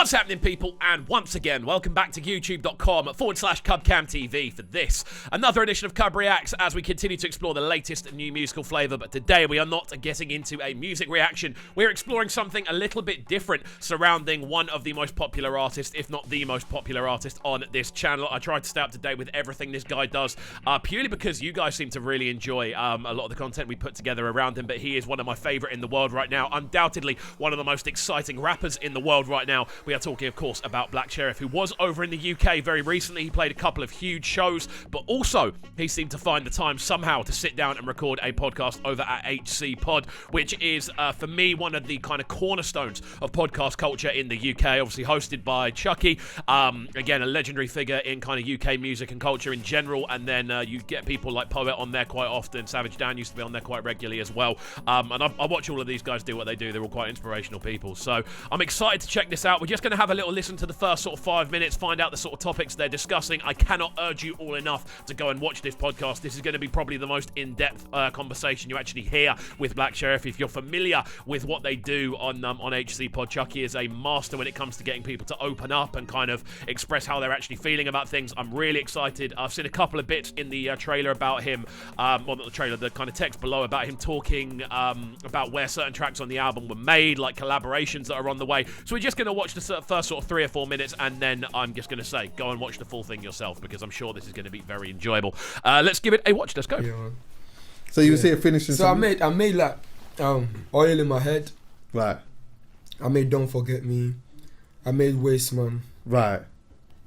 What's happening, people? And once again, welcome back to youtube.com/CubCamTV for this, another edition of Cubreacts, as we continue to explore the latest new musical flavour. But today we are not getting into a music reaction. We're exploring something a little bit different surrounding one of the most popular artists, if not the most popular artist on this channel. I tried to stay up to date with everything this guy does, purely because you guys seem to really enjoy a lot of the content we put together around him. But he is one of my favourite in the world right now, undoubtedly one of the most exciting rappers in the world right now. We are talking, of course, about Sherif, who was over in the UK very recently. He played a couple of huge shows, but also he seemed to find the time somehow to sit down and record a podcast over at HC Pod, which is, for me, one of the kind of cornerstones of podcast culture in the UK, obviously hosted by Chucky. Again, a legendary figure in kind of UK music and culture in general, and then you get people like Poet on there quite often. Savage Dan used to be on there quite regularly as well, and I watch all of these guys do what they do. They're all quite inspirational people, so I'm excited to check this out. We're just going to have a little listen to the first sort of 5 minutes, find out the sort of topics they're discussing. I cannot urge you all enough to go and watch this podcast. This is going to be probably the most in-depth conversation you actually hear with Sherif. If you're familiar with what they do on HC Pod, Chucky is a master when it comes to getting people to open up and kind of express how they're actually feeling about things. I'm really excited. I've seen a couple of bits in the trailer about him, well, not the trailer, the kind of text below about him talking about where certain tracks on the album were made, like collaborations that are on the way. So we're just going to watch the first sort of 3 or 4 minutes, and then I'm just going to say, go and watch the full thing yourself, because I'm sure this is going to be very enjoyable. Let's give it a watch. Let's go. Yeah. So you see it finishing. So I made like Oil in My Head. Right. I made Don't Forget Me. I made Waste Man. Right.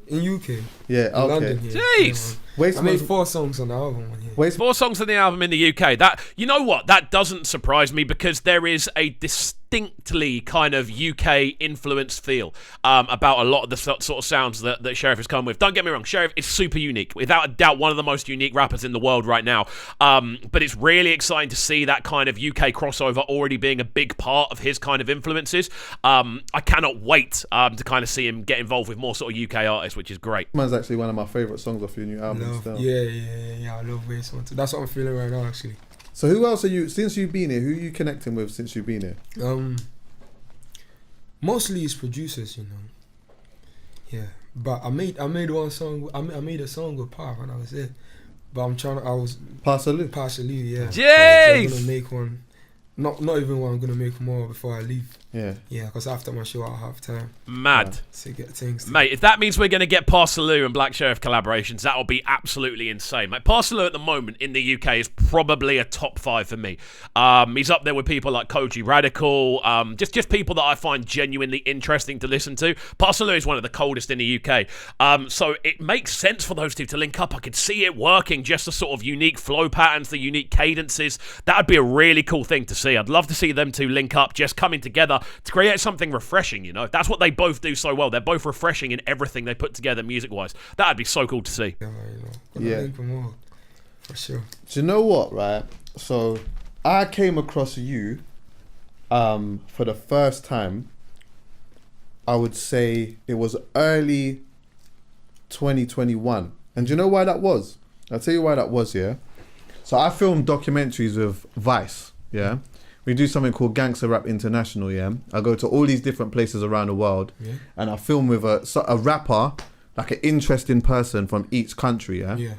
In UK. Yeah. In Okay. London, yeah. Jeez. Waste I made Man- 4 songs on the album. Yeah. Waste 4 songs on the album in the UK. That, you know what? That doesn't surprise me, because there is a distinctly kind of UK influenced feel about a lot of the sort of sounds that Sherif has come with. Don't get me wrong, Sherif is super unique, without a doubt one of the most unique rappers in the world right now. But it's really exciting to see that kind of UK crossover already being a big part of his kind of influences. I cannot wait to kind of see him get involved with more sort of UK artists, which is great. Man's actually one of my favourite songs off your new album. Still. Yeah. I love Waste Man too. That's what I'm feeling right now, actually. So who else are you, since you've been here, who are you connecting with since you've been here? Mostly it's producers, you know. Yeah, but I made one song. I made a song with Pa when I was there, but I was Parsley. yeah. Jeez! So I'm gonna make one. Not even one. I'm gonna make more before I leave. Yeah. Yeah, because after my show I'll have time Mad. to get things. Mate, if that means we're going to get Parsley and Sherif collaborations, that will be absolutely insane. Like, Parsley at the moment in the UK is probably a top 5 for me. He's up there with people like Koji Radical, just people that I find genuinely interesting to listen to. Parsley is one of the coldest in the UK. So it makes sense for those two to link up. I could see it working, just the sort of unique flow patterns, the unique cadences. That would be a really cool thing to see. I'd love to see them two link up, just coming together to create something refreshing, you know. That's what they both do so well. They're both refreshing in everything they put together music-wise. That'd be so cool to see. Yeah. More, for sure. Do you know what, right? So I came across you for the first time, I would say it was early 2021. And do you know why that was? I'll tell you why that was, yeah? So I filmed documentaries with Vice, yeah? We do something called Gangster Rap International, yeah? I go to all these different places around the world, and I film with a rapper, like an interesting person from each country, yeah? Yeah.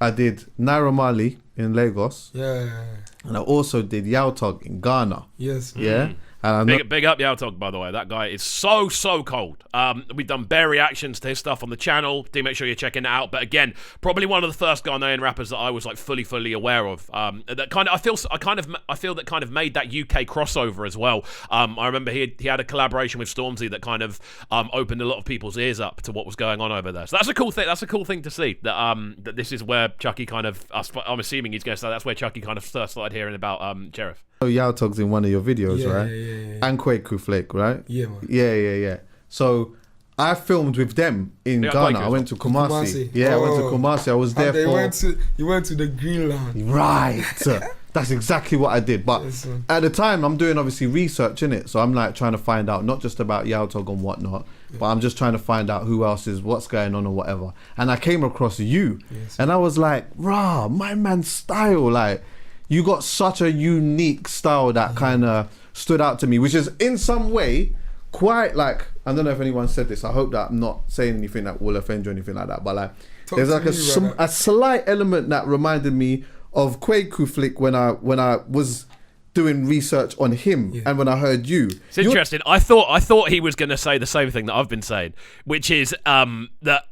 I did Naira Marley in Lagos, Yeah. and I also did Yautog in Ghana, Yes. yeah? And Big up Yautog, by the way. That guy is so cold. We've done bare reactions to his stuff on the channel. Do make sure you're checking it out. But again, probably one of the first Ghanaian rappers that I was like fully aware of. That kind of I feel that kind of made that UK crossover as well. I remember he had a collaboration with Stormzy that kind of opened a lot of people's ears up to what was going on over there. So that's a cool thing. That's a cool thing to see. That this is where Chucky kind of. I'm assuming he's going to say that's where Chucky kind of first started hearing about Sherif. Yautog's in one of your videos, right? Yeah. And Kwaku Flake, right? Yeah, man. Yeah. So I filmed with them in Ghana. I went to Kumasi. Yeah, I went to Kumasi. I was there You went to the Greenland. Right. That's exactly what I did. But at the time, I'm doing obviously research in it. So I'm like trying to find out not just about Yautog and whatnot, but I'm just trying to find out who else is, what's going on or whatever. And I came across you. And I was like, rah, my man's style. Like, you got such a unique style that kind of stood out to me, which is in some way quite like, I don't know if anyone said this. I hope that I'm not saying anything that will offend you or anything like that. But like, there's like a slight element that reminded me of Kwaku Flick when I was doing research on him and when I heard you. It's interesting. I thought he was going to say the same thing that I've been saying, which is that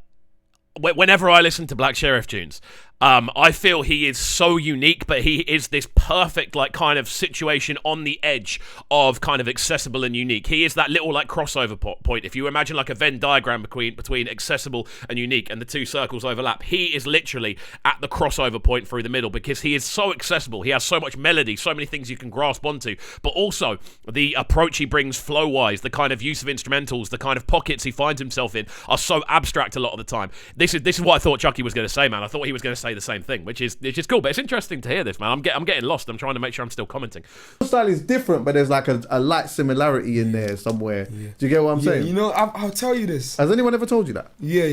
whenever I listen to Black Sherif tunes, I feel he is so unique, but he is this perfect like kind of situation on the edge of kind of accessible and unique. He is that little like crossover point. If you imagine like a Venn diagram between accessible and unique, and the two circles overlap, he is literally at the crossover point through the middle, because he is so accessible. He has so much melody, so many things you can grasp onto, but also the approach he brings flow-wise, the kind of use of instrumentals, the kind of pockets he finds himself in are so abstract a lot of the time. This is what I thought Chucky was going to say, man. I thought he was going to say the same thing, which is cool, but it's interesting to hear this, man. I'm getting lost. I'm trying to make sure I'm still commenting. The style is different, but there's like a light similarity in there somewhere. Do you get what I'm saying? You know, I'll tell you this. Has anyone ever told you that? Yeah.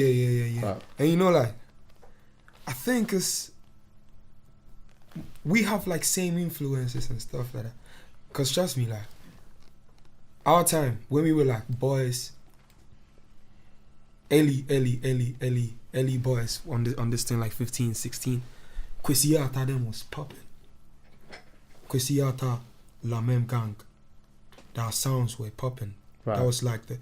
Right. And you know, like, I think we have like same influences and stuff like that. Cause trust me, like, our time when we were like boys, early boys on this thing, like 15, 16. Kwesiata them was popping. Kwesiata, La Même Gang. Their sounds were popping. Right. That was like the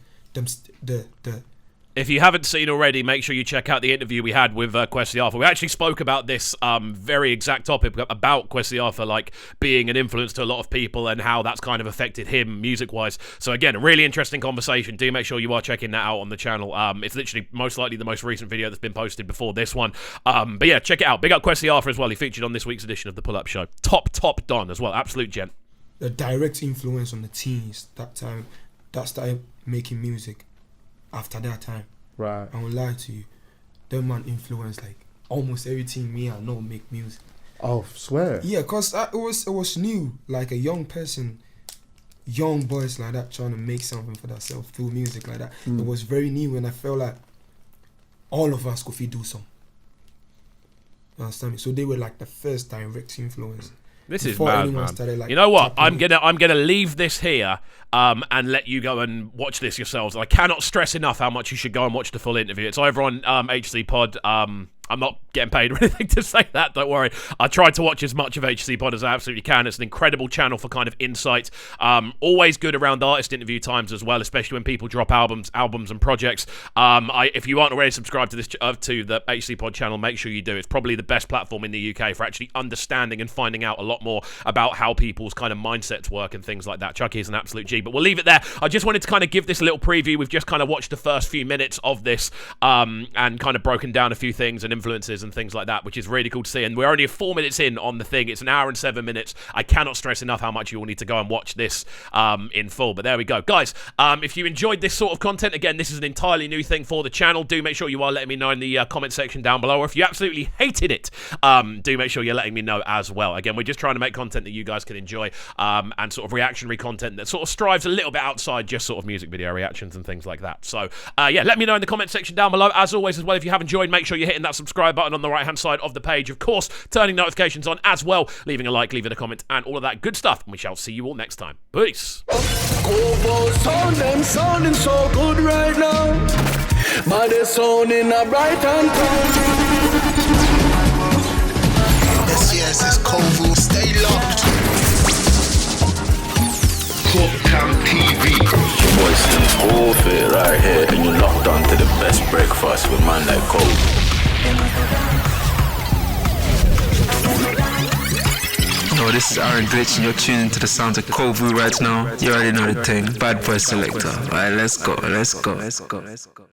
If you haven't seen already, make sure you check out the interview we had with Kwesiata. We actually spoke about this very exact topic about Kwesiata, like being an influence to a lot of people and how that's kind of affected him music-wise. So again, a really interesting conversation. Do make sure you are checking that out on the channel. It's literally most likely the most recent video that's been posted before this one. But yeah, check it out. Big up Kwesiata as well. He featured on this week's edition of the Pull Up Show. Top Don as well. Absolute gent. The direct influence on the teens that time that started making music. After that time, right, I won't lie to you, that man influenced like almost everything me I know make music. Oh, swear. Yeah, cause it was new, like a young person, young boys like that trying to make something for themselves through music like that. It was very new, and I felt like all of us could do something. You understand me? So they were like the first direct influence. This is mad, man. Started, like, you know what? I'm gonna leave this here and let you go and watch this yourselves. I cannot stress enough how much you should go and watch the full interview. It's over on HC Pod. I'm not getting paid or anything to say that, don't worry. I tried to watch as much of HC Pod as I absolutely can. It's an incredible channel for kind of insight. Always good around artist interview times as well, especially when people drop albums and projects. If you aren't already subscribed to this to the HC Pod channel, make sure you do. It's probably the best platform in the UK for actually understanding and finding out a lot more about how people's kind of mindsets work and things like that. Chucky is an absolute G, but we'll leave it there. I just wanted to kind of give this a little preview. We've just kind of watched the first few minutes of this and kind of broken down a few things and influences and things like that, which is really cool to see. And we're only 4 minutes in on the thing. It's an hour and 7 minutes. I cannot stress enough how much you all need to go and watch this in full. But there we go, guys. If you enjoyed this sort of content, again, this is an entirely new thing for the channel. Do make sure you are letting me know in the comment section down below. Or if you absolutely hated it, do make sure you're letting me know as well. Again, we're just trying to make content that you guys can enjoy and sort of reactionary content that sort of strives a little bit outside just sort of music video reactions and things like that. So yeah, let me know in the comment section down below. As always as well, if you have enjoyed, make sure you're hitting that subscribe button on the right hand side of the page, of course, turning notifications on as well, leaving a like, leaving a comment, and all of that good stuff. And we shall see you all next time. Peace. Sounding so good right now, but they're sounding a bright and Yes, it's Kovu. Stay locked. Cubreacts TV. Your boy Slim Oldfit right here, and you're locked on to the best breakfast with man like Cove. Yo, this is Aaron Glitch and you're tuning to the sounds of Kovu right now. You already know the thing. Bad boy selector. Alright, let's go.